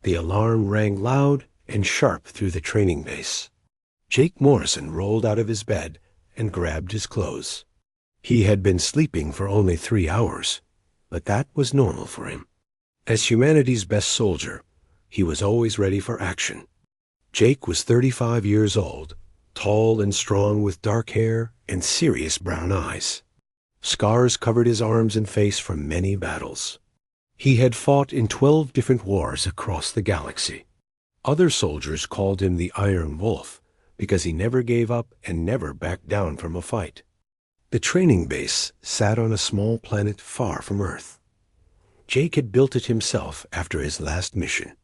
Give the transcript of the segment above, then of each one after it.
The alarm rang loud and sharp through the training base. Jake Morrison rolled out of his bed and grabbed his clothes. He had been sleeping for only 3 hours, but that was normal for him. As humanity's best soldier, he was always ready for action. Jake was 35 years old, tall and strong with dark hair and serious brown eyes. Scars covered his arms and face from many battles. He had fought in 12 different wars across the galaxy. Other soldiers called him the Iron Wolf because he never gave up and never backed down from a fight. The training base sat on a small planet far from Earth. Jake had built it himself after his last mission.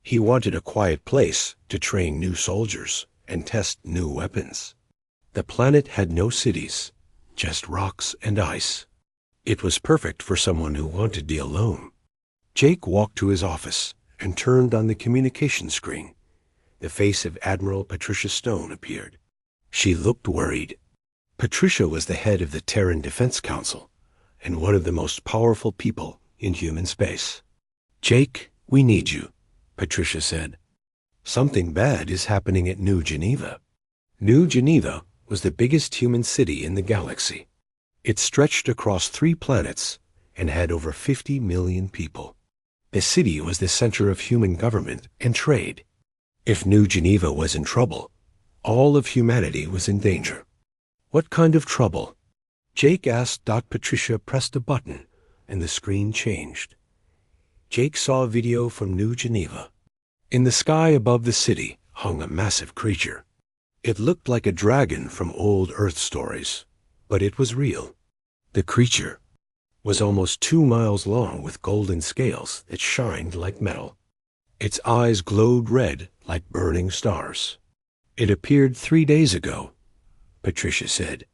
He wanted a quiet place to train new soldiers and test new weapons. The planet had no cities, just rocks and ice. It was perfect for someone who wanted to be alone. Jake walked to his office and turned on the communication screen. The face of Admiral Patricia Stone appeared. She looked worried. Patricia was the head of the Terran Defense Council and one of the most powerful people in human space. "Jake, we need you," Patricia said. "Something bad is happening at New Geneva." New Geneva was the biggest human city in the galaxy. It stretched across 3 planets and had over 50 million people. The city was the center of human government and trade. If New Geneva was in trouble, all of humanity was in danger. What kind of trouble? Jake asked. Patricia pressed a button and the screen changed. Jake saw a video from New Geneva. In the sky above the city hung a massive creature. It looked like a dragon from old Earth stories, but it was real. The creature was almost 2 miles long with golden scales that shined like metal. Its eyes glowed red like burning stars. "It appeared 3 days ago," Patricia said.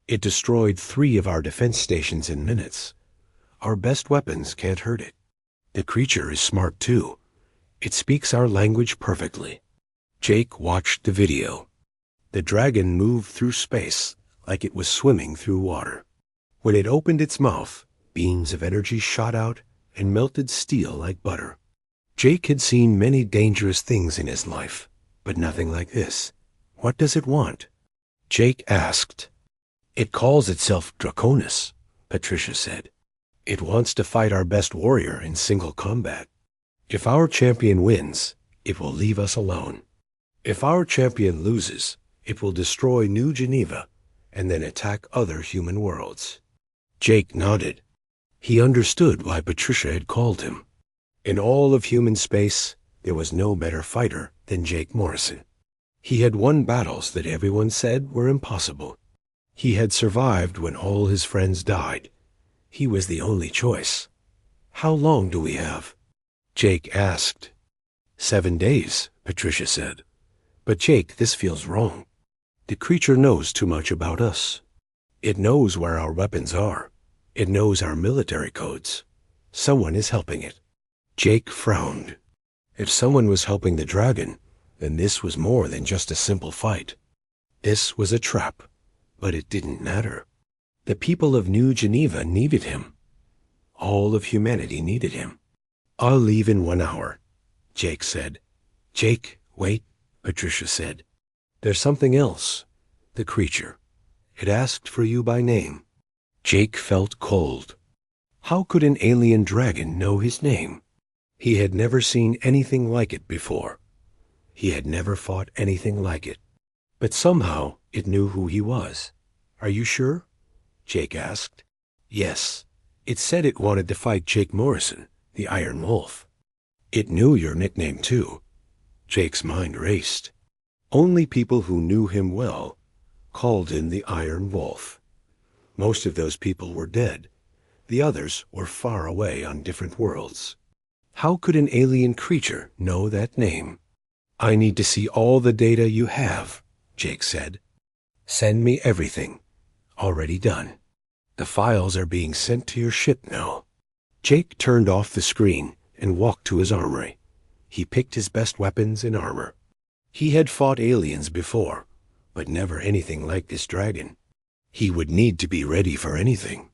"It destroyed 3 of our defense stations in minutes. Our best weapons can't hurt it. The creature is smart too. It speaks our language perfectly." Jake watched the video. The dragon moved through space like it was swimming through water. When it opened its mouth, beams of energy shot out and melted steel like butter. Jake had seen many dangerous things in his life, but nothing like this. "What does it want?" Jake asked. "It calls itself Draconis," Patricia said. "It wants to fight our best warrior in single combat. If our champion wins, it will leave us alone. If our champion loses, it will destroy New Geneva and then attack other human worlds." Jake nodded. He understood why Patricia had called him. In all of human space, there was no better fighter than Jake Morrison. He had won battles that everyone said were impossible. He had survived when all his friends died. He was the only choice. "How long do we have?" Jake asked. 7 days, Patricia said. "But Jake, this feels wrong. The creature knows too much about us. It knows where our weapons are. It knows our military codes. Someone is helping it." Jake frowned. If someone was helping the dragon, then this was more than just a simple fight. This was a trap, but it didn't matter. The people of New Geneva needed him. All of humanity needed him. "I'll leave in 1 hour," Jake said. "Jake, wait," Patricia said. "There's something else. The creature. It asked for you by name." Jake felt cold. How could an alien dragon know his name? He had never seen anything like it before. He had never fought anything like it. But somehow it knew who he was. "Are you sure?" Jake asked. "Yes. It said it wanted to fight Jake Morrison, the Iron Wolf. It knew your nickname too." Jake's mind raced. Only people who knew him well called him the Iron Wolf. Most of those people were dead. The others were far away on different worlds. How could an alien creature know that name? "I need to see all the data you have," Jake said. "Send me everything. Already done. The files are being sent to your ship now." Jake turned off the screen and walked to his armory. He picked his best weapons and armor. He had fought aliens before, but never anything like this dragon. He would need to be ready for anything.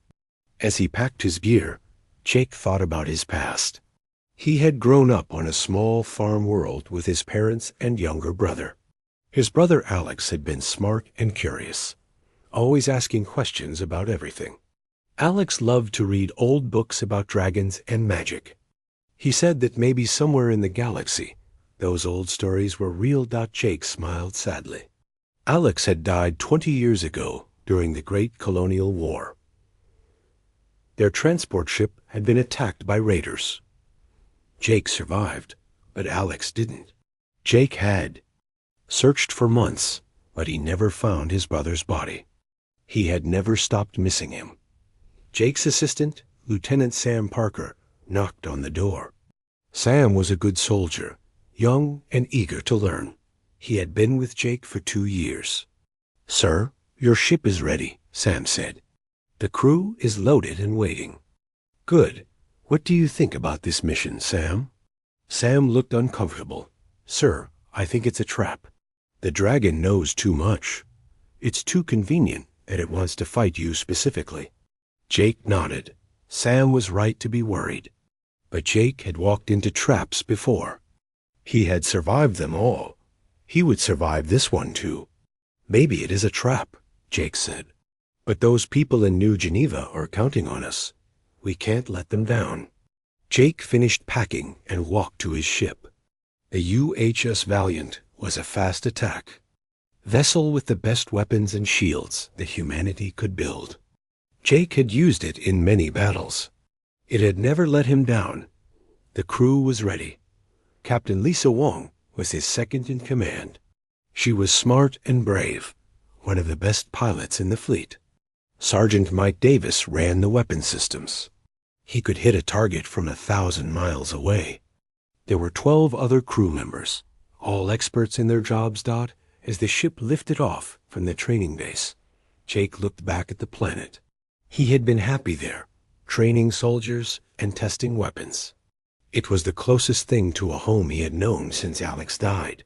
As he packed his gear, Jake thought about his past. He had grown up on a small farm world with his parents and younger brother. His brother Alex had been smart and curious, always asking questions about everything. Alex loved to read old books about dragons and magic. He said that maybe somewhere in the galaxy, those old stories were real. Jake smiled sadly. Alex had died 20 years ago during the Great Colonial War. Their transport ship had been attacked by raiders. Jake survived, but Alex didn't. Jake had searched for months, but he never found his brother's body. He had never stopped missing him. Jake's assistant, Lieutenant Sam Parker, knocked on the door. Sam was a good soldier, young and eager to learn. He had been with Jake for 2 years. "Sir, your ship is ready," Sam said. "The crew is loaded and waiting." "Good. What do you think about this mission, Sam?" Sam looked uncomfortable. "Sir, I think it's a trap. The dragon knows too much. It's too convenient that it wants to fight you specifically." Jake nodded. Sam was right to be worried. But Jake had walked into traps before. He had survived them all. He would survive this one too. "Maybe it is a trap," Jake said. "But those people in New Geneva are counting on us. We can't let them down." Jake finished packing and walked to his ship. The UHS Valiant was a fast attack vessel with the best weapons and shields that humanity could build. Jake had used it in many battles. It had never let him down. The crew was ready. Captain Lisa Wong was his second in command. She was smart and brave, one of the best pilots in the fleet. Sergeant Mike Davis ran the weapon systems. He could hit a target from 1,000 miles away. There were 12 other crew members, all experts in their jobs. As the ship lifted off from the training base, Jake looked back at the planet. He had been happy there, training soldiers and testing weapons. It was the closest thing to a home he had known since Alex died.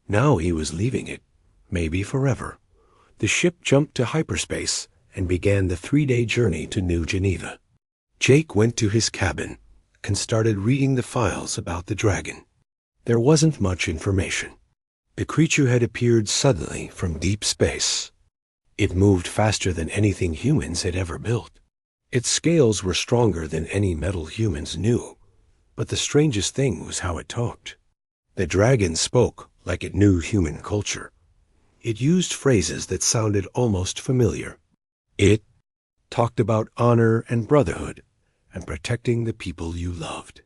Now he was leaving it, maybe forever. The ship jumped to hyperspace and began the 3-day journey to New Geneva. Jake went to his cabin and started reading the files about the dragon. There wasn't much information. The creature had appeared suddenly from deep space. It moved faster than anything humans had ever built. Its scales were stronger than any metal humans knew. But the strangest thing was how it talked. The dragon spoke like it knew human culture. It used phrases that sounded almost familiar. It talked about honor and brotherhood and protecting the people you loved.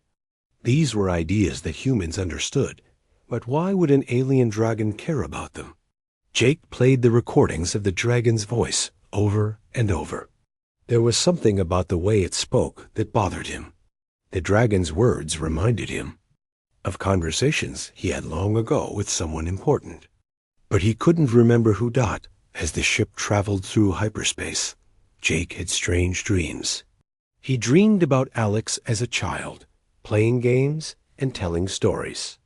These were ideas that humans understood, but why would an alien dragon care about them? Jake played the recordings of the dragon's voice over and over. There was something about the way it spoke that bothered him. The dragon's words reminded him of conversations he had long ago with someone important. But he couldn't remember who. As the ship traveled through hyperspace, Jake had strange dreams. He dreamed about Alex as a child, playing games and telling stories.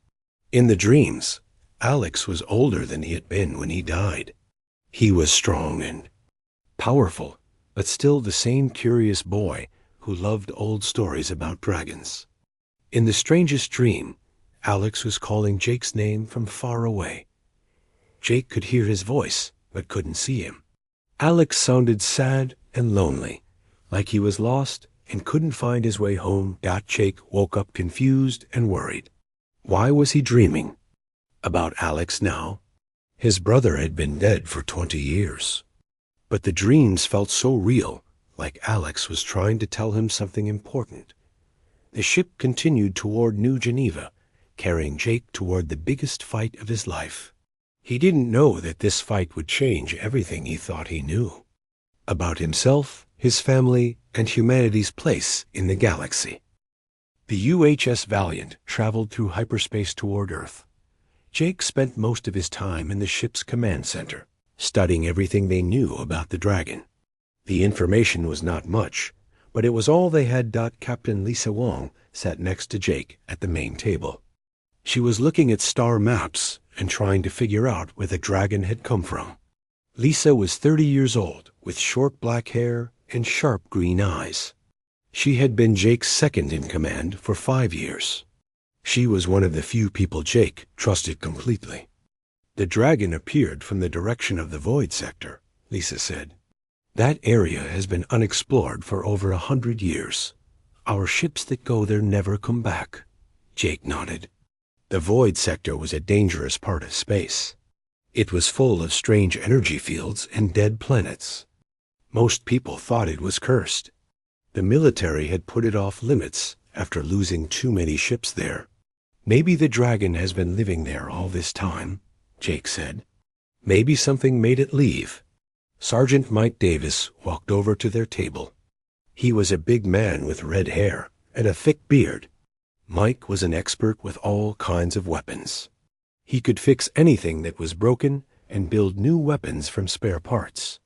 In the dreams, Alex was older than he had been when he died. He was strong and powerful, but still the same curious boy who loved old stories about dragons. In the strangest dream, Alex was calling Jake's name from far away. Jake could hear his voice, but couldn't see him. Alex sounded sad and lonely, like he was lost and couldn't find his way home. Jake woke up confused and worried. Why was he dreaming about Alex now? His brother had been dead for 20 years. But the dreams felt so real, like Alex was trying to tell him something important. The ship continued toward New Geneva, carrying Jake toward the biggest fight of his life. He didn't know that this fight would change everything he thought he knew about himself, his family, and humanity's place in the galaxy. The UHS Valiant traveled through hyperspace toward Earth. Jake spent most of his time in the ship's command center, studying everything they knew about the dragon. The information was not much, but it was all they had. Captain Lisa Wong sat next to Jake at the main table. She was looking at star maps and trying to figure out where the dragon had come from. Lisa was 30 years old, with short black hair and sharp green eyes. She had been Jake's second in command for 5 years. She was one of the few people Jake trusted completely. The dragon appeared from the direction of the void sector, Lisa said. That area has been unexplored for over 100 years. Our ships that go there never come back. Jake nodded. The void sector was a dangerous part of space. It was full of strange energy fields and dead planets. Most people thought it was cursed. The military had put it off limits after losing too many ships there. Maybe the dragon has been living there all this time, Jake said. Maybe something made it leave. Sergeant Mike Davis walked over to their table. He was a big man with red hair and a thick beard. Mike was an expert with all kinds of weapons. He could fix anything that was broken and build new weapons from spare parts.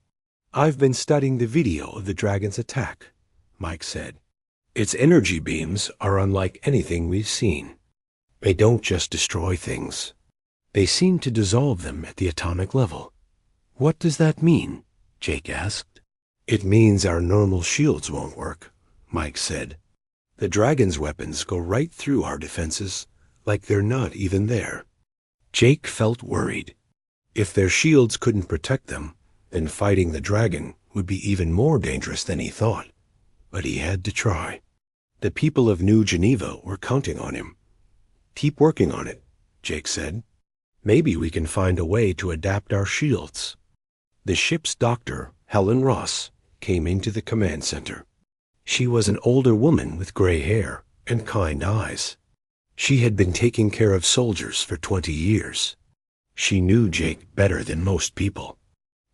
I've been studying the video of the dragon's attack, Mike said. Its energy beams are unlike anything we've seen. They don't just destroy things. They seem to dissolve them at the atomic level. What does that mean? Jake asked. It means our normal shields won't work, Mike said. The dragon's weapons go right through our defenses like they're not even there. Jake felt worried. If their shields couldn't protect them, then fighting the dragon would be even more dangerous than he thought. But he had to try. The people of New Geneva were counting on him. Keep working on it, Jake said. Maybe we can find a way to adapt our shields. The ship's doctor, Helen Ross, came into the command center. She was an older woman with gray hair and kind eyes. She had been taking care of soldiers for 20 years. She knew Jake better than most people.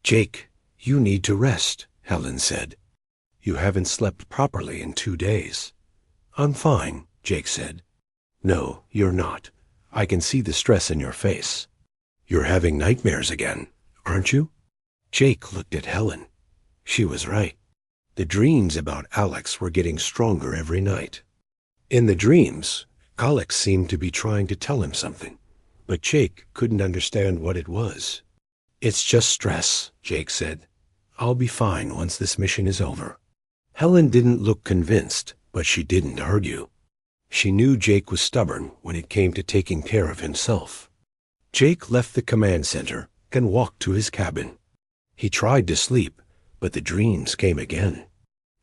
Jake, you need to rest, Helen said. You haven't slept properly in 2 days. I'm fine, Jake said. No, you're not. I can see the stress in your face. You're having nightmares again, aren't you? Jake looked at Helen. She was right. The dreams about Alex were getting stronger every night. In the dreams, Alex seemed to be trying to tell him something, but Jake couldn't understand what it was. It's just stress, Jake said. I'll be fine once this mission is over. Helen didn't look convinced, but she didn't argue. She knew Jake was stubborn when it came to taking care of himself. Jake left the command center and walked to his cabin. He tried to sleep, but the dreams came again.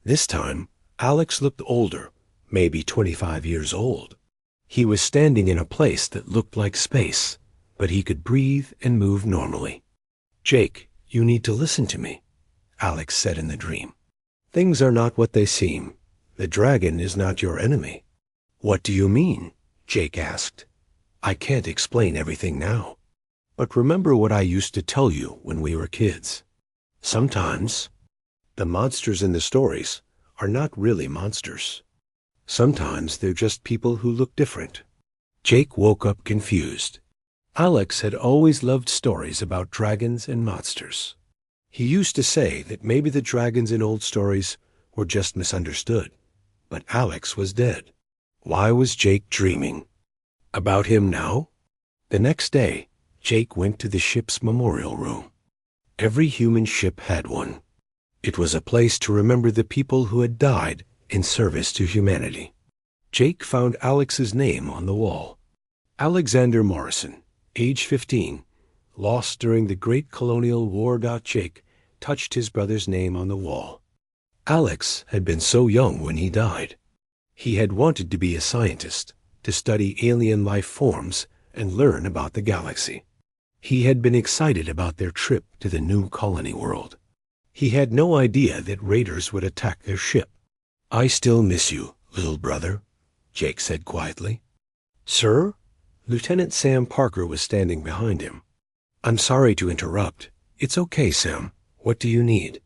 This time, Alex looked older, maybe 25 years old. He was standing in a place that looked like space, but he could breathe and move normally. Jake, you need to listen to me, Alex said in the dream. Things are not what they seem. The dragon is not your enemy. What do you mean? Jake asked. I can't explain everything now. But remember what I used to tell you when we were kids. Sometimes the monsters in the stories are not really monsters. Sometimes they're just people who look different. Jake woke up confused. Alex had always loved stories about dragons and monsters. He used to say that maybe the dragons in old stories were just misunderstood, but Alex was dead. Why was Jake dreaming about him now? The next day, Jake went to the ship's memorial room. Every human ship had one. It was a place to remember the people who had died in service to humanity. Jake found Alex's name on the wall. Alexander Morrison, age 15, lost during the Great Colonial War. Jake touched his brother's name on the wall. Alex had been so young when he died. He had wanted to be a scientist, to study alien life forms and learn about the galaxy. He had been excited about their trip to the new colony world. He had no idea that raiders would attack their ship. I still miss you, little brother, Jake said quietly. Sir? Lieutenant Sam Parker was standing behind him. I'm sorry to interrupt. It's okay, Sam. What do you need?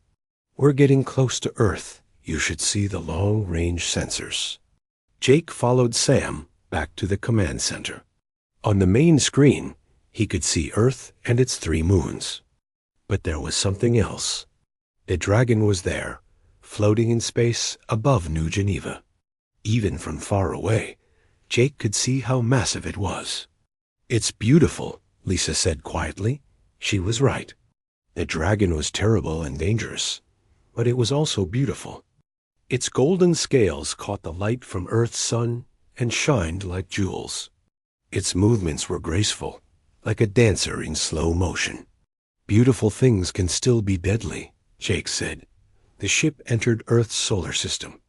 We're getting close to Earth. You should see the long-range sensors. Jake followed Sam back to the command center. On the main screen, he could see Earth and its 3 moons. But there was something else. The dragon was there, floating in space above New Geneva. Even from far away, Jake could see how massive it was. It's beautiful, Lisa said quietly. She was right. The dragon was terrible and dangerous, but it was also beautiful. Its golden scales caught the light from Earth's sun and shined like jewels. Its movements were graceful, like a dancer in slow motion. "Beautiful things can still be deadly," Jake said. The ship entered Earth's solar system.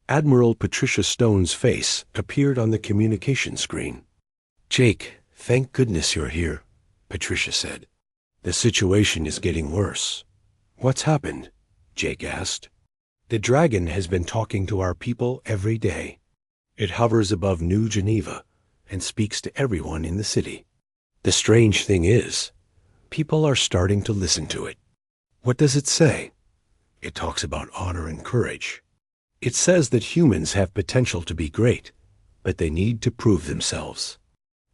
Admiral Patricia Stone's face appeared on the communication screen. "Jake, thank goodness you're here," Patricia said. "The situation is getting worse." "What's happened?" Jake asked. "The dragon has been talking to our people every day. It hovers above New Geneva and speaks to everyone in the city. The strange thing is, people are starting to listen to it." "What does it say?" "It talks about honor and courage. It says that humans have potential to be great, but they need to prove themselves.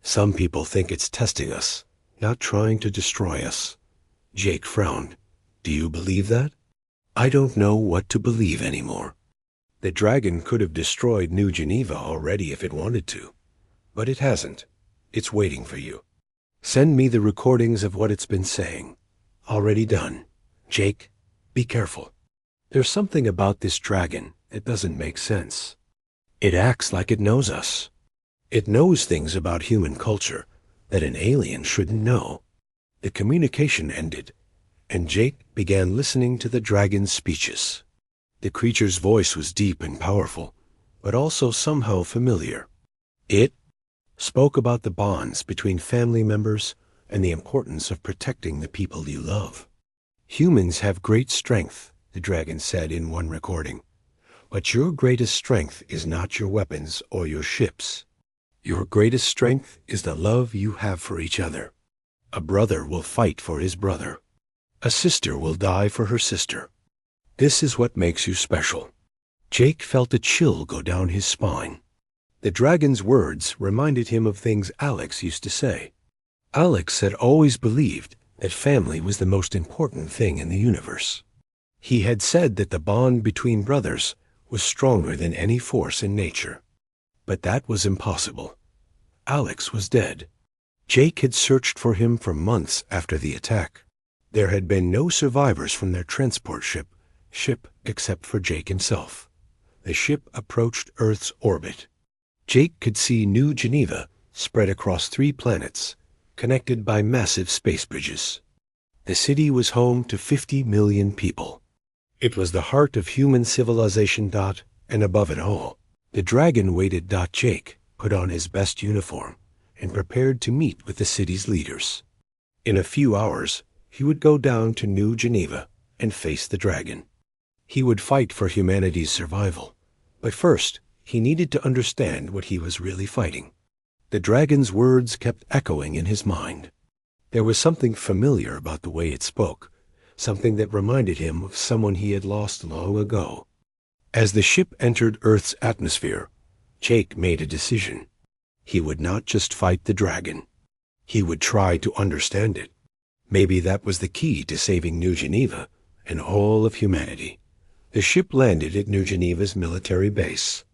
Some people think it's testing us, not trying to destroy us." Jake frowned. "Do you believe that?" "I don't know what to believe anymore. The dragon could have destroyed New Geneva already if it wanted to, but it hasn't. It's waiting for you. Send me the recordings of what it's been saying." "Already done." "Jake, be careful. There's something about this dragon that doesn't make sense. It acts like it knows us. It knows things about human culture that an alien shouldn't know." The communication ended, and Jake began listening to the dragon's speeches. The creature's voice was deep and powerful, but also somehow familiar. It spoke about the bonds between family members and the importance of protecting the people you love. "Humans have great strength," the dragon said in one recording. "But your greatest strength is not your weapons or your ships. Your greatest strength is the love you have for each other. A brother will fight for his brother. A sister will die for her sister. This is what makes you special." Jake felt a chill go down his spine. The dragon's words reminded him of things Alex used to say. Alex had always believed that family was the most important thing in the universe. He had said that the bond between brothers was stronger than any force in nature. But that was impossible. Alex was dead. Jake had searched for him for months after the attack. There had been no survivors from their transport ship except for Jake himself. The ship approached Earth's orbit. Jake could see New Geneva spread across 3 planets, connected by massive space bridges. The city was home to 50 million people. It was the heart of human civilization. And above it all, the dragon waited. Jake put on his best uniform and prepared to meet with the city's leaders. In a few hours, he would go down to New Geneva and face the dragon. He would fight for humanity's survival, but first he needed to understand what he was really fighting. The dragon's words kept echoing in his mind. There was something familiar about the way it spoke, something that reminded him of someone he had lost long ago. As the ship entered Earth's atmosphere, Jake made a decision. He would not just fight the dragon. He would try to understand it. Maybe that was the key to saving New Geneva and all of humanity. The ship landed at New Geneva's military base.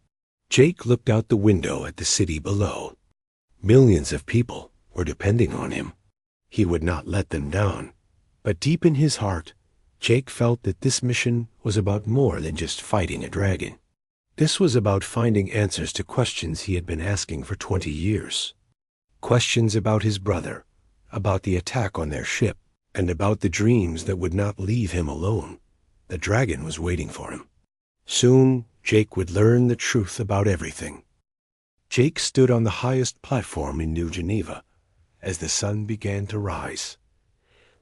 Jake looked out the window at the city below. Millions of people were depending on him. He would not let them down. But deep in his heart, Jake felt that this mission was about more than just fighting a dragon. This was about finding answers to questions he had been asking for 20 years. Questions about his brother, about the attack on their ship, and about the dreams that would not leave him alone. The dragon was waiting for him. Soon, Jake would learn the truth about everything. Jake stood on the highest platform in New Geneva as the sun began to rise.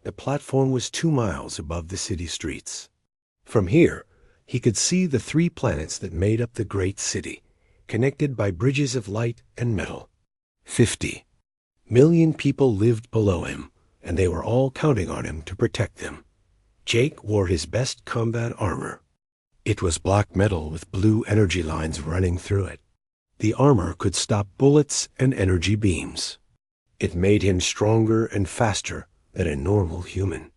The platform was 2 miles above the city streets. From here, he could see the 3 planets that made up the great city, connected by bridges of light and metal. 50 million people lived below him, and they were all counting on him to protect them. Jake wore his best combat armor. It was black metal with blue energy lines running through it. The armor could stop bullets and energy beams. It made him stronger and faster than a normal human.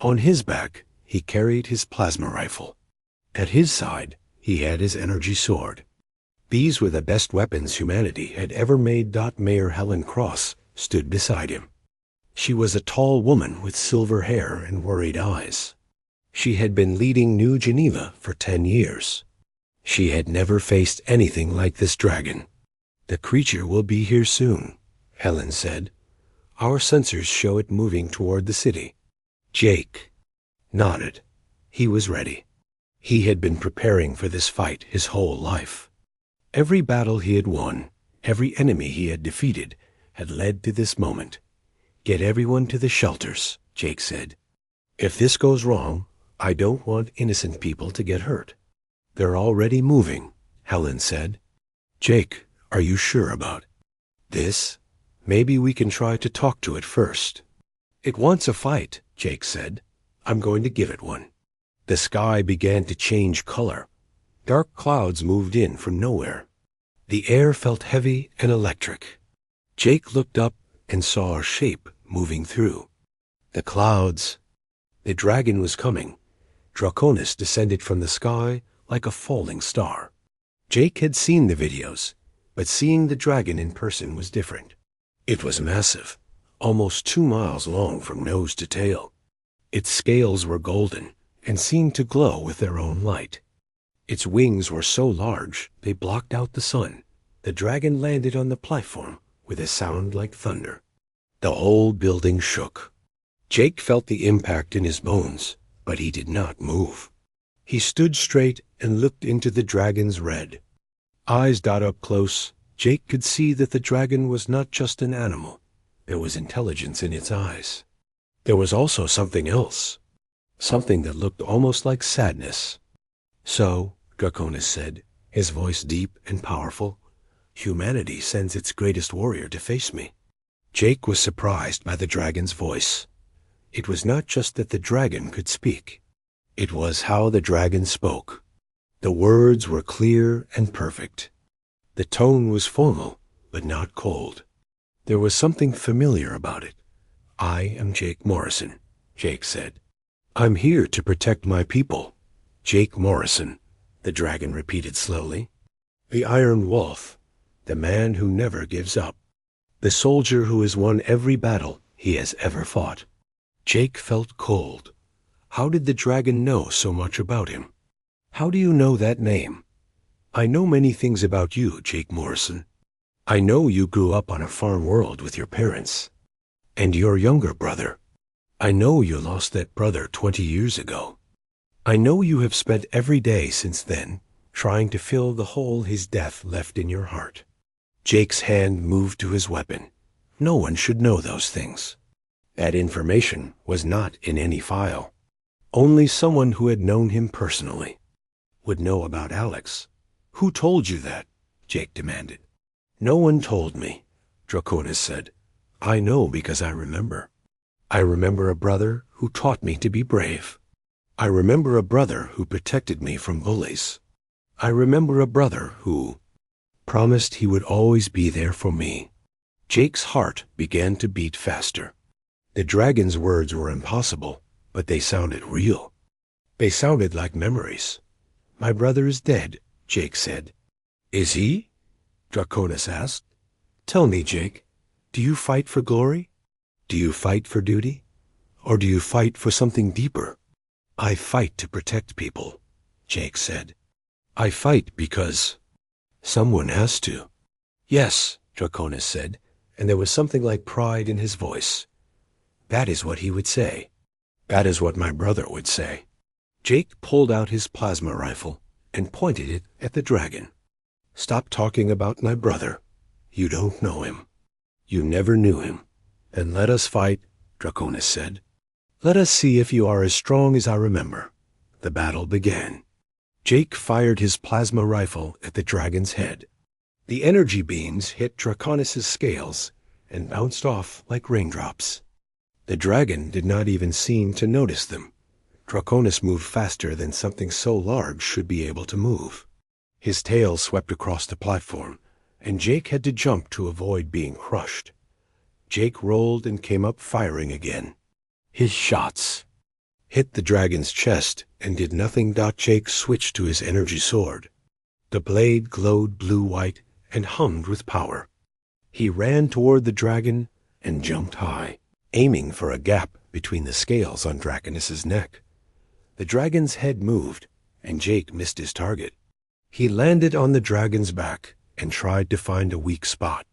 On his back, he carried his plasma rifle. At his side, he had his energy sword. These were the best weapons humanity had ever made. Mayor Helen Cross stood beside him. She was a tall woman with silver hair and worried eyes. She had been leading New Geneva for 10 years. She had never faced anything like this dragon. The creature will be here soon, Helen said. Our sensors show it moving toward the city. Jake nodded. He was ready. He had been preparing for this fight his whole life. Every battle he had won, every enemy he had defeated, had led to this moment. Get everyone to the shelters, Jake said. If this goes wrong, I don't want innocent people to get hurt. They're already moving, Helen said. Jake, are you sure about this? Maybe we can try to talk to it first. It wants a fight, Jake said. I'm going to give it one. The sky began to change color. Dark clouds moved in from nowhere. The air felt heavy and electric. Jake looked up and saw a shape moving through the clouds. The dragon was coming. Draconis descended from the sky like a falling star. Jake had seen the videos, but seeing the dragon in person was different. It was massive, almost 2 miles long from nose to tail. Its scales were golden and seemed to glow with their own light. Its wings were so large they blocked out the sun. The dragon landed on the platform with a sound like thunder. The whole building shook. Jake felt the impact in his bones, but he did not move. He stood straight and looked into the dragon's red eyes. Up close, Jake could see that the dragon was not just an animal. There was intelligence in its eyes. There was also something else, something that looked almost like sadness. So, Draconis said, his voice deep and powerful, humanity sends its greatest warrior to face me. Jake was surprised by the dragon's voice. It was not just that the dragon could speak. It was how the dragon spoke. The words were clear and perfect. The tone was formal, but not cold. There was something familiar about it. I am Jake Morrison, Jake said. I'm here to protect my people. Jake Morrison, the dragon repeated slowly. The Iron Wolf, the man who never gives up. The soldier who has won every battle he has ever fought. Jake felt cold. How did the dragon know so much about him? How do you know that name? I know many things about you, Jake Morrison. I know you grew up on a farm world with your parents. And your younger brother. I know you lost that brother 20 years ago. I know you have spent every day since then trying to fill the hole his death left in your heart. Jake's hand moved to his weapon. No one should know those things. That information was not in any file. Only someone who had known him personally would know about Alex. Who told you that? Jake demanded. No one told me, Draconis said. I know because I remember. I remember a brother who taught me to be brave. I remember a brother who protected me from bullies. I remember a brother who promised he would always be there for me. Jake's heart began to beat faster. The dragon's words were impossible, but they sounded real. They sounded like memories. My brother is dead, Jake said. Is he? Draconis asked. Tell me, Jake, do you fight for glory? Do you fight for duty? Or do you fight for something deeper? I fight to protect people, Jake said. I fight because someone has to. Yes, Draconis said, and there was something like pride in his voice. That is what he would say. That is what my brother would say. Jake pulled out his plasma rifle and pointed it at the dragon. Stop talking about my brother. You don't know him. You never knew him. And let us fight, Draconis said. Let us see if you are as strong as I remember. The battle began. Jake fired his plasma rifle at the dragon's head. The energy beams hit Draconis' scales and bounced off like raindrops. The dragon did not even seem to notice them. Draconis moved faster than something so large should be able to move. His tail swept across the platform, and Jake had to jump to avoid being crushed. Jake rolled and came up firing again. His shots hit the dragon's chest and did nothing. Jake switched to his energy sword. The blade glowed blue-white and hummed with power. He ran toward the dragon and jumped high, aiming for a gap between the scales on Draconis' neck. The dragon's head moved, and Jake missed his target. He landed on the dragon's back, and tried to find a weak spot.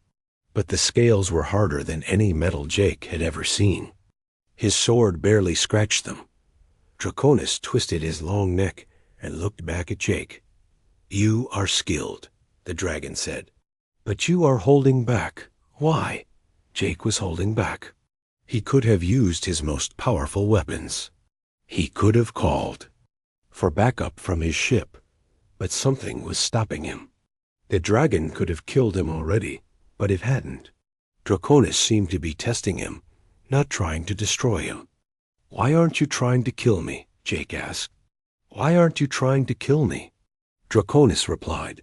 But the scales were harder than any metal Jake had ever seen. His sword barely scratched them. Draconis twisted his long neck and looked back at Jake. "You are skilled," the dragon said. "But you are holding back. Why?" Jake was holding back. He could have used his most powerful weapons. He could have called for backup from his ship, but something was stopping him. The dragon could have killed him already, but it hadn't. Draconis seemed to be testing him, not trying to destroy him. "Why aren't you trying to kill me?" Jake asked. "Why aren't you trying to kill me?" Draconis replied.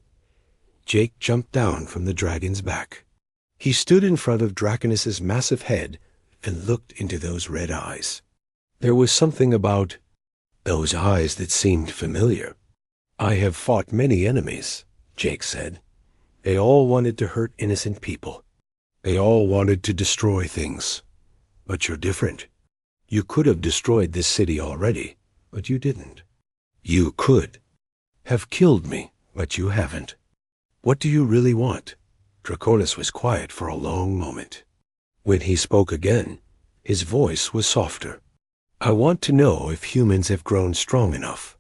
Jake jumped down from the dragon's back. He stood in front of Draconis's massive head and looked into those red eyes. There was something about those eyes that seemed familiar. "I have fought many enemies," Jake said. "They all wanted to hurt innocent people. They all wanted to destroy things. But you're different. You could have destroyed this city already, but you didn't. You could have killed me, but you haven't. What do you really want?" Draconis was quiet for a long moment. When he spoke again, his voice was softer. "I want to know if humans have grown strong enough.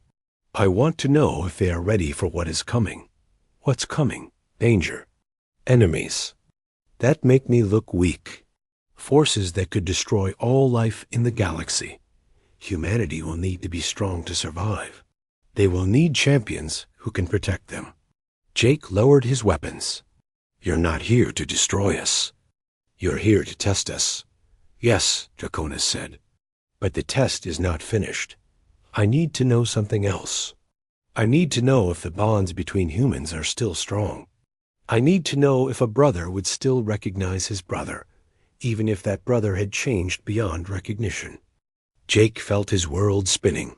I want to know if they are ready for what is coming. What's coming? Danger. Enemies. That make me look weak. Forces that could destroy all life in the galaxy. Humanity will need to be strong to survive. They will need champions who can protect them." Jake lowered his weapons. "You're not here to destroy us. You're here to test us." "Yes," Draconis said. "But the test is not finished. I need to know something else. I need to know if the bonds between humans are still strong. I need to know if a brother would still recognize his brother, even if that brother had changed beyond recognition." Jake felt his world spinning.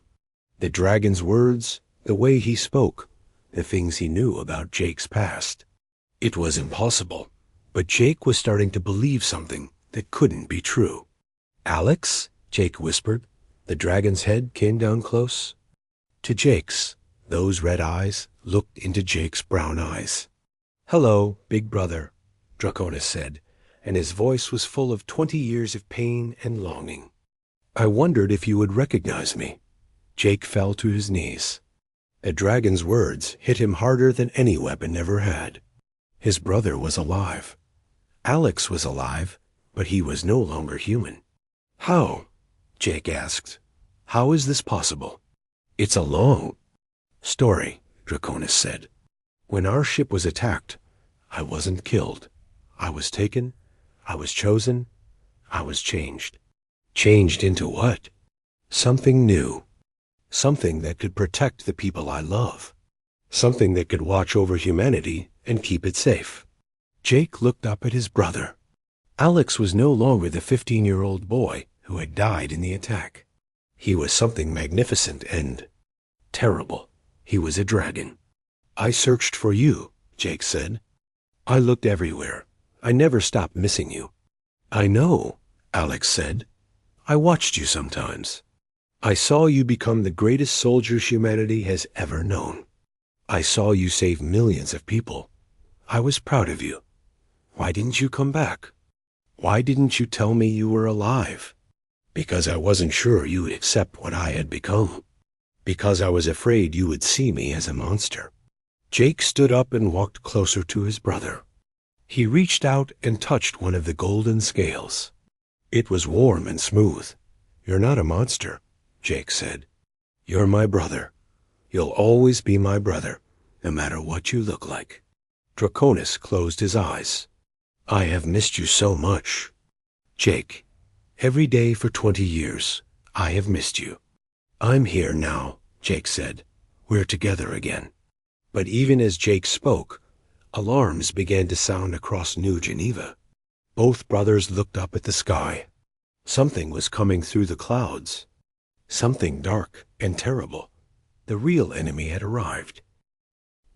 The dragon's words, the way he spoke, the things he knew about Jake's past. It was impossible, but Jake was starting to believe something that couldn't be true. "Alex?" Jake whispered. The dragon's head came down close. To Jake's, those red eyes looked into Jake's brown eyes. "Hello, big brother," Draconis said, and his voice was full of 20 years of pain and longing. "I wondered if you would recognize me." Jake fell to his knees. The dragon's words hit him harder than any weapon ever had. His brother was alive. Alex was alive, but he was no longer human. "How?" Jake asked. "How is this possible?" "It's a long story," Draconis said. "When our ship was attacked, I wasn't killed. I was taken, I was chosen, I was changed." "Changed into what?" "Something new. Something that could protect the people I love. Something that could watch over humanity and keep it safe." Jake looked up at his brother. Alex was no longer the 15-year-old boy who had died in the attack. He was something magnificent and terrible. He was a dragon. "I searched for you," Jake said. "I looked everywhere. I never stopped missing you." "I know," Alex said. "I watched you sometimes. I saw you become the greatest soldiers humanity has ever known. I saw you save millions of people. I was proud of you. Why didn't you come back? Why didn't you tell me you were alive?" "Because I wasn't sure you would accept what I had become. Because I was afraid you would see me as a monster." Jake stood up and walked closer to his brother. He reached out and touched one of the golden scales. It was warm and smooth. "You're not a monster," Jake said. "You're my brother. You'll always be my brother, no matter what you look like." Draconis closed his eyes. "I have missed you so much. Jake, every day for 20 years, I have missed you." "I'm here now," Jake said. "We're together again." But even as Jake spoke, alarms began to sound across New Geneva. Both brothers looked up at the sky. Something was coming through the clouds. Something dark and terrible. The real enemy had arrived.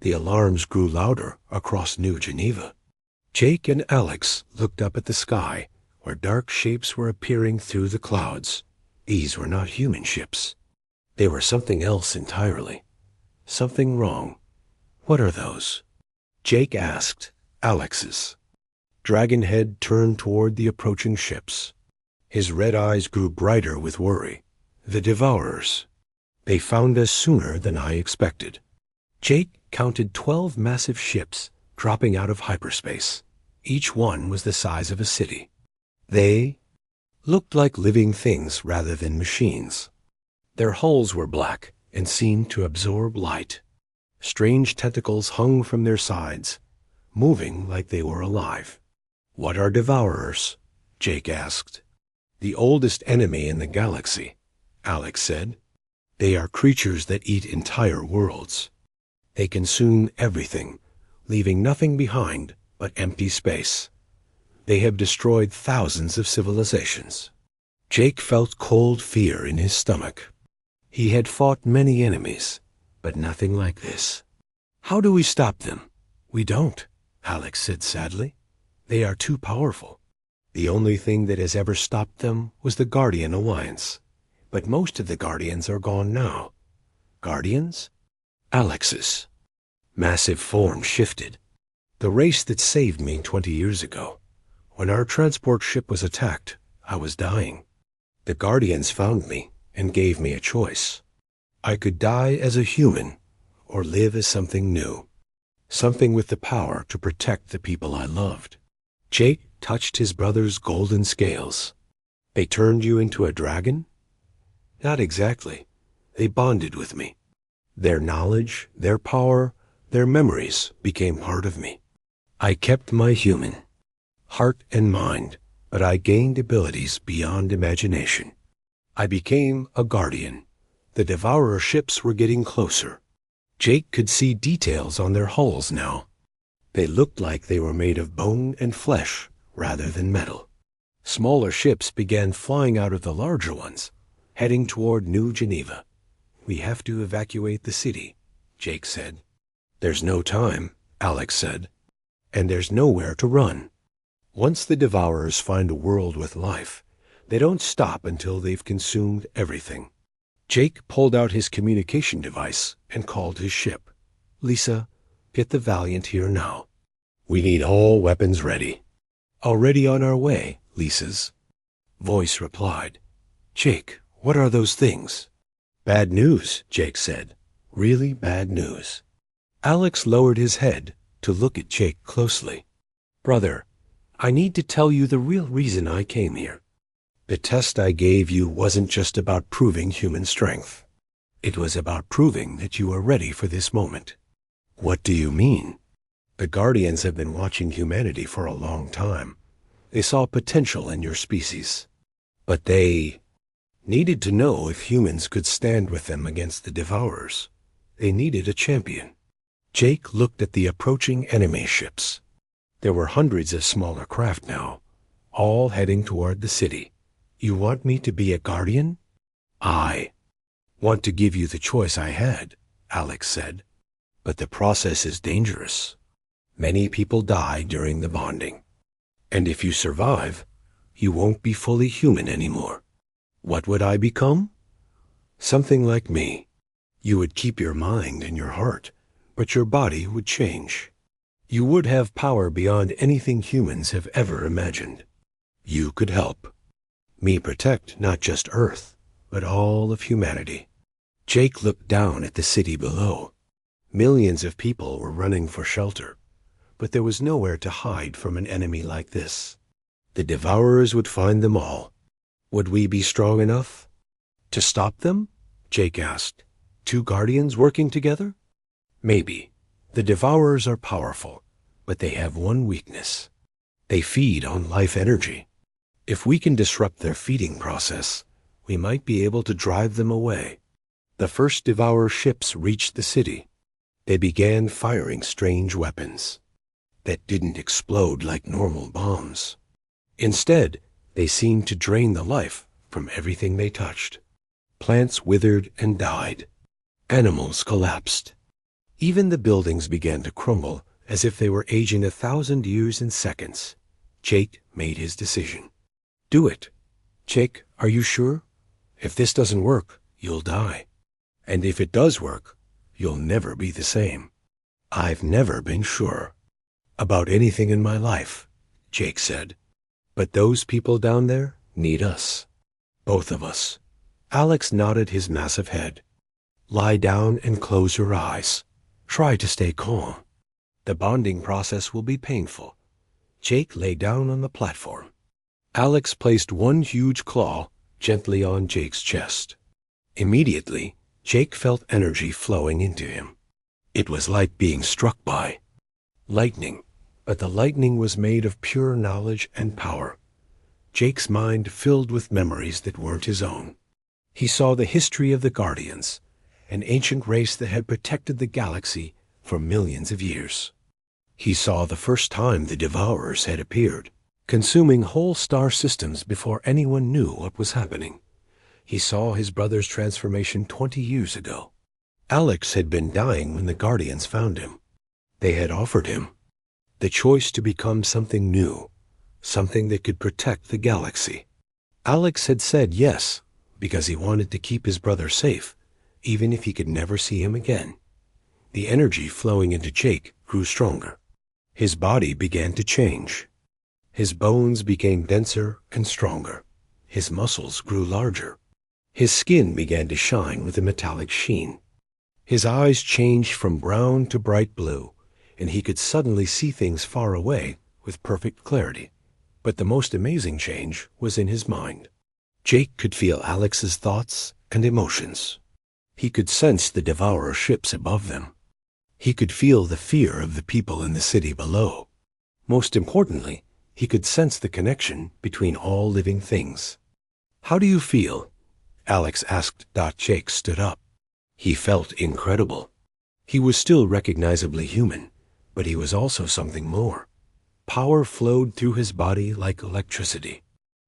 The alarms grew louder across New Geneva. Jake and Alex looked up at the sky, where dark shapes were appearing through the clouds. These were not human ships. They were something else entirely. Something wrong. "What are those?" Jake asked. Alex's. Dragonhead turned toward the approaching ships. His red eyes grew brighter with worry. The Devourers. They found us sooner than I expected. Jake counted 12 massive ships dropping out of hyperspace. Each one was the size of a city. They looked like living things rather than machines. Their hulls were black and seemed to absorb light. Strange tentacles hung from their sides, moving like they were alive. "What are Devourers?" Jake asked. "The oldest enemy in the galaxy," Alex said. "They are creatures that eat entire worlds. They consume everything, leaving nothing behind but empty space. They have destroyed thousands of civilizations." Jake felt cold fear in his stomach. He had fought many enemies, but nothing like this. "How do we stop them?" "We don't," Alex said sadly. "They are too powerful. The only thing that has ever stopped them was the Guardian Alliance. But most of the Guardians are gone now." "Guardians?" "Alex's." Massive form shifted. "The race that saved me 20 years ago. When our transport ship was attacked, I was dying. The Guardians found me and gave me a choice. I could die as a human or live as something new. Something with the power to protect the people I loved." Jake touched his brother's golden scales. "They turned you into a dragon?" "Not exactly. They bonded with me. Their knowledge, their power, their memories became part of me. I kept my human, heart and mind, but I gained abilities beyond imagination. I became a guardian. The Devourer ships were getting closer. Jake could see details on their hulls now. They looked like they were made of bone and flesh rather than metal. Smaller ships began flying out of the larger ones, heading toward New Geneva. "We have to evacuate the city," Jake said. "There's no time," Alex said. "And there's nowhere to run. Once the Devourers find a world with life, they don't stop until they've consumed everything." Jake pulled out his communication device and called his ship. "Lisa, get the Valiant here now. We need all weapons ready." "Already on our way," Lisa's voice replied. "Jake, what are those things?" "Bad news," Jake said. "Really bad news." Alex lowered his head to look at Jake closely. "Brother, I need to tell you the real reason I came here. The test I gave you wasn't just about proving human strength. It was about proving that you are ready for this moment." "What do you mean?" "The Guardians have been watching humanity for a long time. They saw potential in your species. But they needed to know if humans could stand with them against the Devourers. They needed a champion." Jake looked at the approaching enemy ships. There were hundreds of smaller craft now, all heading toward the city. "You want me to be a guardian?" "I want to give you the choice I had," Alex said. "But the process is dangerous. Many people die during the bonding. And if you survive, you won't be fully human anymore." "What would I become?" "Something like me. You would keep your mind and your heart, but your body would change. You would have power beyond anything humans have ever imagined. You could help me protect not just Earth, but all of humanity." Jake looked down at the city below. Millions of people were running for shelter, but there was nowhere to hide from an enemy like this. The Devourers would find them all. Would we be strong enough to stop them? Jake asked. 2 Guardians working together? Maybe. The Devourers are powerful, but they have one weakness. They feed on life energy. If we can disrupt their feeding process, we might be able to drive them away. The first Devourer ships reached the city. They began firing strange weapons that didn't explode like normal bombs. Instead, they seemed to drain the life from everything they touched. Plants withered and died. Animals collapsed. Even the buildings began to crumble as if they were aging 1,000 years in seconds. Jake made his decision. "Do it." "Jake, are you sure? If this doesn't work, you'll die. And if it does work, you'll never be the same." I've never been sure about anything in my life, Jake said. But those people down there need us. Both of us. Alex nodded his massive head. Lie down and close your eyes. Try to stay calm. The bonding process will be painful. Jake lay down on the platform. Alex placed one huge claw gently on Jake's chest. Immediately, Jake felt energy flowing into him. It was like being struck by lightning, but the lightning was made of pure knowledge and power. Jake's mind filled with memories that weren't his own. He saw the history of the Guardians, an ancient race that had protected the galaxy for millions of years. He saw the first time the Devourers had appeared, consuming whole star systems before anyone knew what was happening. He saw his brother's transformation 20 years ago. Alex had been dying when the Guardians found him. They had offered him the choice to become something new, something that could protect the galaxy. Alex had said yes because he wanted to keep his brother safe, even if he could never see him again. The energy flowing into Jake grew stronger. His body began to change. His bones became denser and stronger. His muscles grew larger. His skin began to shine with a metallic sheen. His eyes changed from brown to bright blue, and he could suddenly see things far away with perfect clarity. But the most amazing change was in his mind. Jake could feel Alex's thoughts and emotions. He could sense the Devourer ships above them. He could feel the fear of the people in the city below. Most importantly, he could sense the connection between all living things. "How do you feel?" Alex asked. Jake stood up. He felt incredible. He was still recognizably human, but he was also something more. Power flowed through his body like electricity.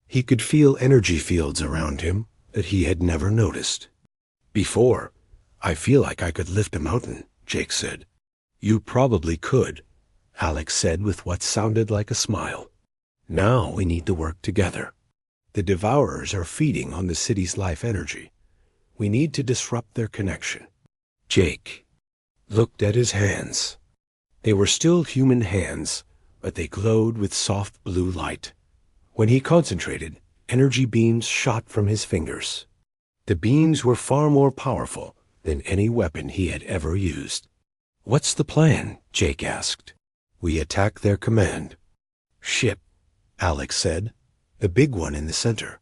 He could feel energy fields around him that he had never noticed. "Before, I feel like I could lift a mountain," Jake said. "You probably could," Alex said with what sounded like a smile. "Now we need to work together. The Devourers are feeding on the city's life energy. We need to disrupt their connection." Jake looked at his hands. They were still human hands, but they glowed with soft blue light. When he concentrated, energy beams shot from his fingers. The beams were far more powerful than any weapon he had ever used. "What's the plan?" Jake asked. "We attack their command ship," Alex said, "the big one in the center.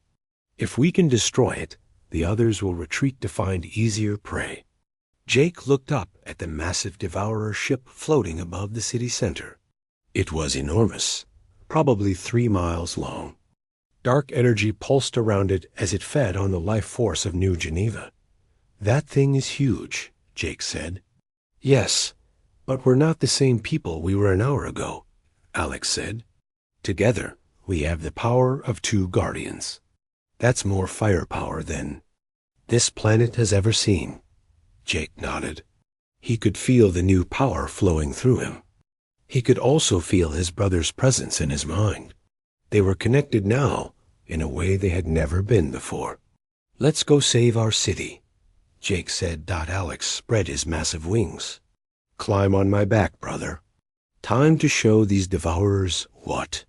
If we can destroy it, the others will retreat to find easier prey." Jake looked up at the massive Devourer ship floating above the city center. It was enormous, probably 3 miles long. Dark energy pulsed around it as it fed on the life force of New Geneva. "That thing is huge," Jake said. "Yes, but we're not the same people we were an hour ago," Alex said. "Together, we have the power of 2 Guardians. That's more firepower than this planet has ever seen." Jake nodded. He could feel the new power flowing through him. He could also feel his brother's presence in his mind. They were connected now in a way they had never been before. "Let's go save our city," Jake said. Alex spread his massive wings. "Climb on my back, brother. Time to show these Devourers what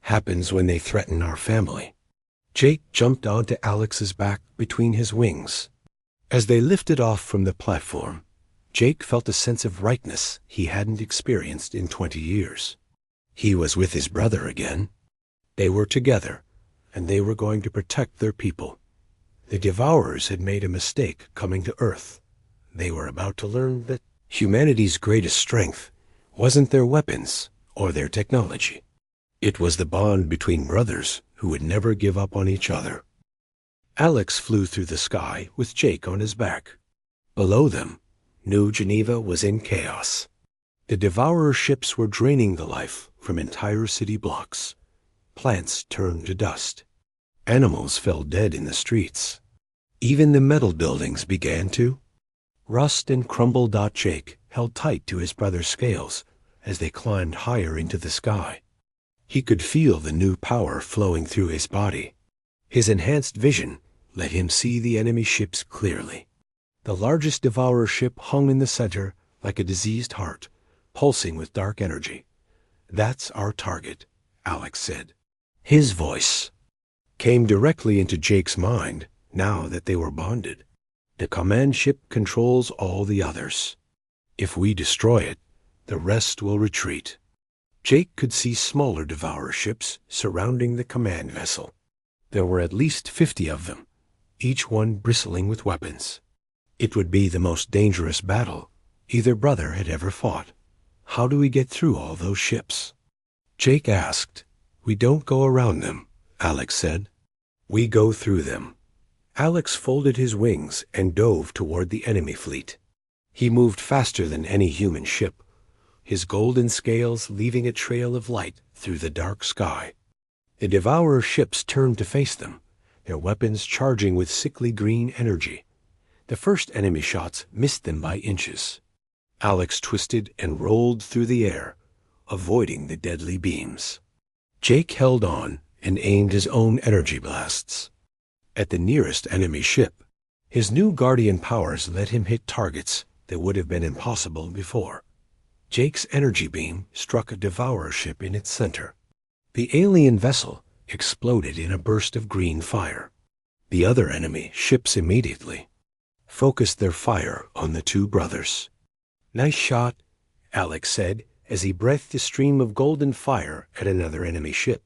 happens when they threaten our family." Jake jumped onto Alex's back between his wings. As they lifted off from the platform, Jake felt a sense of rightness he hadn't experienced in 20 years. He was with his brother again. They were together, and they were going to protect their people. The Devourers had made a mistake coming to Earth. They were about to learn that humanity's greatest strength wasn't their weapons or their technology. It was the bond between brothers who would never give up on each other. Alex flew through the sky with Jake on his back. Below them, New Geneva was in chaos. The Devourer ships were draining the life from entire city blocks. Plants turned to dust. Animals fell dead in the streets. Even the metal buildings began to rust and crumble. Jake held tight to his brother's scales as they climbed higher into the sky. He could feel the new power flowing through his body. His enhanced vision let him see the enemy ships clearly. The largest Devourer ship hung in the center like a diseased heart, pulsing with dark energy. "That's our target," Alex said. His voice came directly into Jake's mind now that they were bonded. "The command ship controls all the others. If we destroy it, the rest will retreat." Jake could see smaller Devourer ships surrounding the command vessel. There were at least 50 of them, each one bristling with weapons. It would be the most dangerous battle either brother had ever fought. "How do we get through all those ships?" Jake asked. "We don't go around them," Alex said. "We go through them." Alex folded his wings and dove toward the enemy fleet. He moved faster than any human ship, his golden scales leaving a trail of light through the dark sky. The Devourer ships turned to face them, their weapons charging with sickly green energy. The first enemy shots missed them by inches. Alex twisted and rolled through the air, avoiding the deadly beams. Jake held on and aimed his own energy blasts at the nearest enemy ship. His new Guardian powers let him hit targets that would have been impossible before. Jake's energy beam struck a Devourer ship in its center. The alien vessel exploded in a burst of green fire. The other enemy ships immediately focused their fire on the two brothers. "Nice shot," Alex said as he breathed a stream of golden fire at another enemy ship.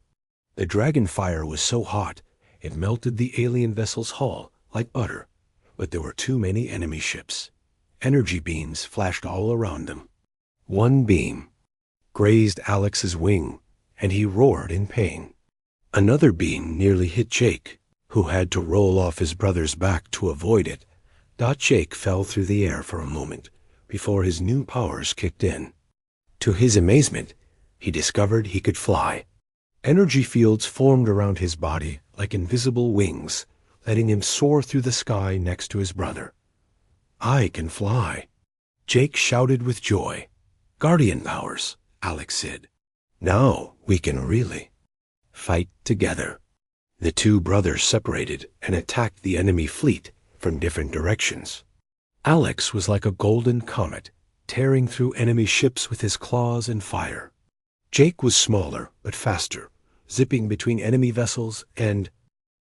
The dragon fire was so hot it melted the alien vessel's hull like butter, but there were too many enemy ships. Energy beams flashed all around them. One beam grazed Alex's wing, and he roared in pain. Another beam nearly hit Jake, who had to roll off his brother's back to avoid it. Jake fell through the air for a moment before his new powers kicked in. To his amazement, he discovered he could fly. Energy fields formed around his body like invisible wings, letting him soar through the sky next to his brother. "I can fly," Jake shouted with joy. "Guardian powers," Alex said. "Now we can really fight together." The two brothers separated and attacked the enemy fleet from different directions. Alex was like a golden comet, tearing through enemy ships with his claws and fire. Jake was smaller but faster, zipping between enemy vessels and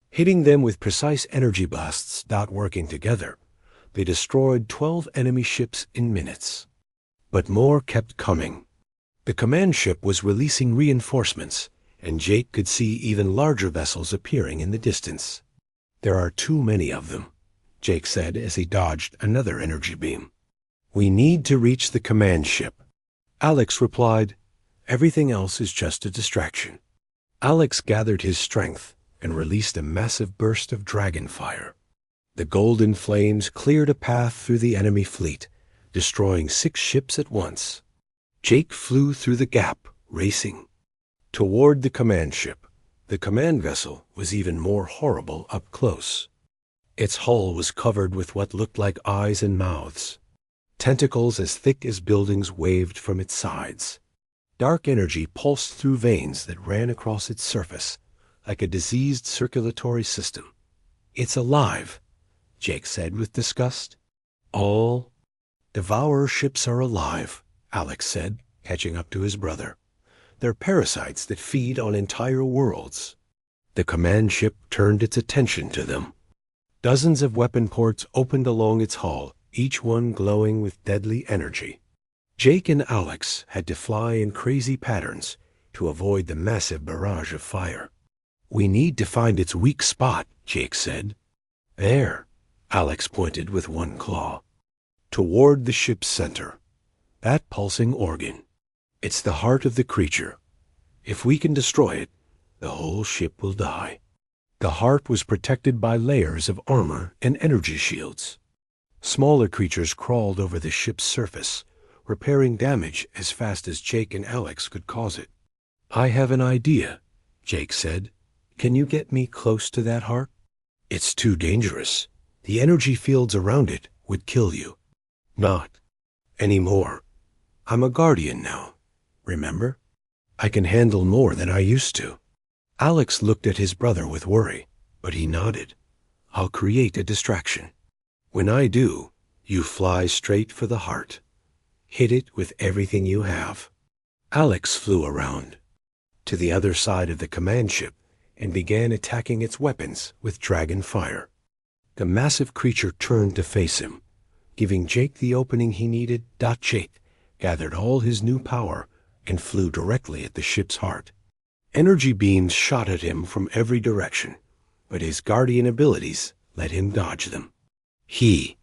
hitting them with precise energy blasts. Working together, they destroyed 12 enemy ships in minutes. But more kept coming. The command ship was releasing reinforcements, and Jake could see even larger vessels appearing in the distance. "There are too many of them," Jake said as he dodged another energy beam. "We need to reach the command ship." Alex replied, "Everything else is just a distraction." Alex gathered his strength and released a massive burst of dragon fire. The golden flames cleared a path through the enemy fleet, destroying 6 ships at once. Jake flew through the gap, racing toward the command ship. The command vessel was even more horrible up close. Its hull was covered with what looked like eyes and mouths. Tentacles as thick as buildings waved from its sides. Dark energy pulsed through veins that ran across its surface, like a diseased circulatory system. "It's alive," Jake said with disgust. "All Devourer ships are alive," Alex said, catching up to his brother. "They're parasites that feed on entire worlds." The command ship turned its attention to them. Dozens of weapon ports opened along its hull, each one glowing with deadly energy. Jake and Alex had to fly in crazy patterns to avoid the massive barrage of fire. "We need to find its weak spot," Jake said. "There," Alex pointed with one claw. "Toward the ship's center. That pulsing organ. It's the heart of the creature. If we can destroy it, the whole ship will die." The heart was protected by layers of armor and energy shields. Smaller creatures crawled over the ship's surface, repairing damage as fast as Jake and Alex could cause it. "I have an idea," Jake said. "Can you get me close to that heart?" "It's too dangerous. The energy fields around it would kill you." "Not anymore. I'm a guardian now, remember? I can handle more than I used to." Alex looked at his brother with worry, but he nodded. "I'll create a distraction. When I do, you fly straight for the heart." Hit it with everything you have. Alex flew around to the other side of the command ship and began attacking its weapons with dragon fire. The massive creature turned to face him, giving Jake the opening he needed. Jake gathered all his new power and flew directly at the ship's heart. Energy beams shot at him from every direction, but his guardian abilities let him dodge them. He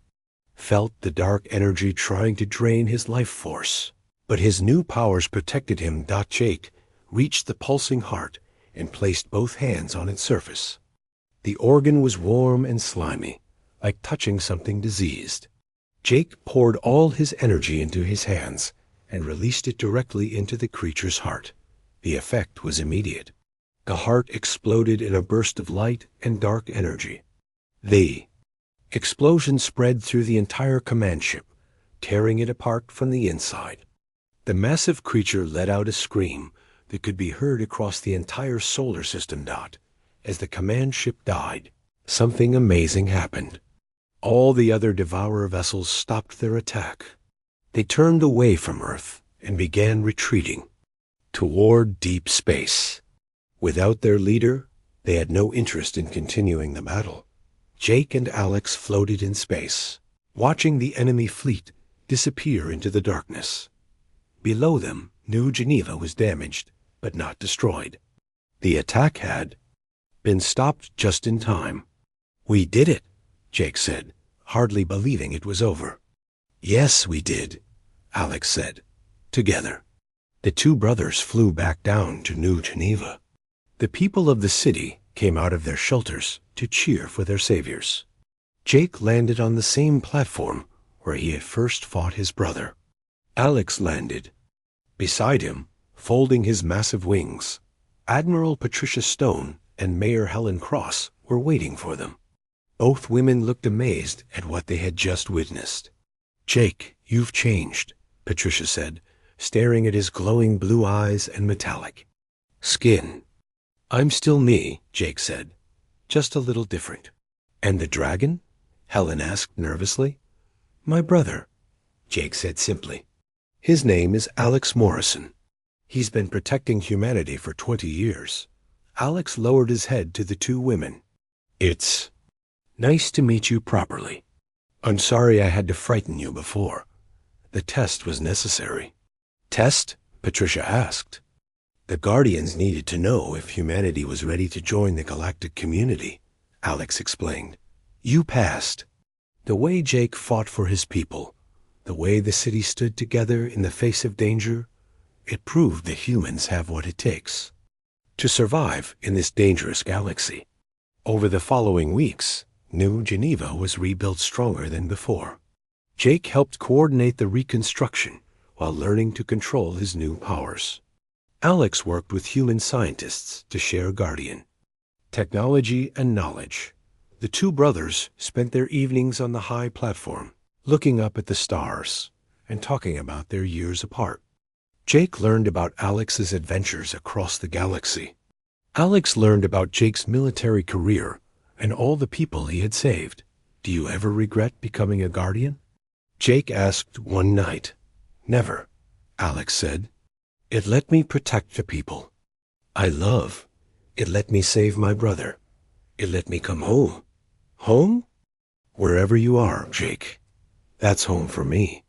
felt the dark energy trying to drain his life force, but his new powers protected him. Jake reached the pulsing heart and placed both hands on its surface. The organ was warm and slimy, like touching something diseased. Jake poured all his energy into his hands and released it directly into the creature's heart. The effect was immediate. The heart exploded in a burst of light and dark energy. The explosion spread through the entire command ship, tearing it apart from the inside. The massive creature let out a scream that could be heard across the entire solar system. As the command ship died, something amazing happened. All the other Devourer vessels stopped their attack. They turned away from Earth and began retreating toward deep space. Without their leader, they had no interest in continuing the battle. Jake and Alex floated in space, watching the enemy fleet disappear into the darkness. Below them, New Geneva was damaged, but not destroyed. The attack had been stopped just in time. "We did it," Jake said, hardly believing it was over. "Yes, we did," Alex said. Together, the two brothers flew back down to New Geneva. The people of the city came out of their shelters to cheer for their saviors. Jake landed on the same platform where he had first fought his brother. Alex landed beside him, folding his massive wings. Admiral Patricia Stone and Mayor Helen Cross were waiting for them. Both women looked amazed at what they had just witnessed. "Jake, you've changed," Patricia said, staring at his glowing blue eyes and metallic skin. "I'm still me," Jake said, "just a little different." "And the dragon?" Helen asked nervously. "My brother," Jake said simply. "His name is Alex Morrison. He's been protecting humanity for 20 years. Alex lowered his head to the two women. "It's nice to meet you properly. I'm sorry I had to frighten you before. The test was necessary." "Test?" Patricia asked. "The Guardians needed to know if humanity was ready to join the galactic community," Alex explained. "You passed." The way Jake fought for his people, the way the city stood together in the face of danger, it proved that humans have what it takes to survive in this dangerous galaxy. Over the following weeks, New Geneva was rebuilt stronger than before. Jake helped coordinate the reconstruction while learning to control his new powers. Alex worked with human scientists to share Guardian technology and knowledge. The two brothers spent their evenings on the high platform, looking up at the stars and talking about their years apart. Jake learned about Alex's adventures across the galaxy. Alex learned about Jake's military career and all the people he had saved. "Do you ever regret becoming a Guardian?" Jake asked one night. "Never," Alex said. "It let me protect the people I love. It let me save my brother. It let me come home." "Home?" "Wherever you are, Jake. That's home for me."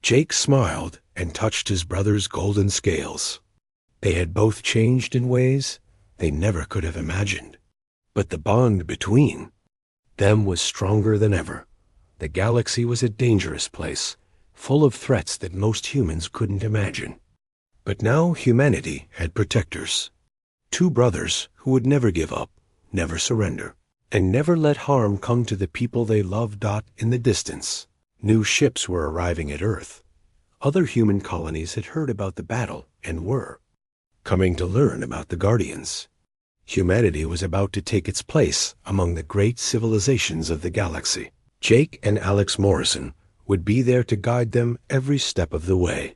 Jake smiled and touched his brother's golden scales. They had both changed in ways they never could have imagined. But the bond between them was stronger than ever. The galaxy was a dangerous place, full of threats that most humans couldn't imagine. But now humanity had protectors. Two brothers who would never give up, never surrender, and never let harm come to the people they loved. In the distance, new ships were arriving at Earth. Other human colonies had heard about the battle and were coming to learn about the Guardians. Humanity was about to take its place among the great civilizations of the galaxy. Jake and Alex Morrison would be there to guide them every step of the way.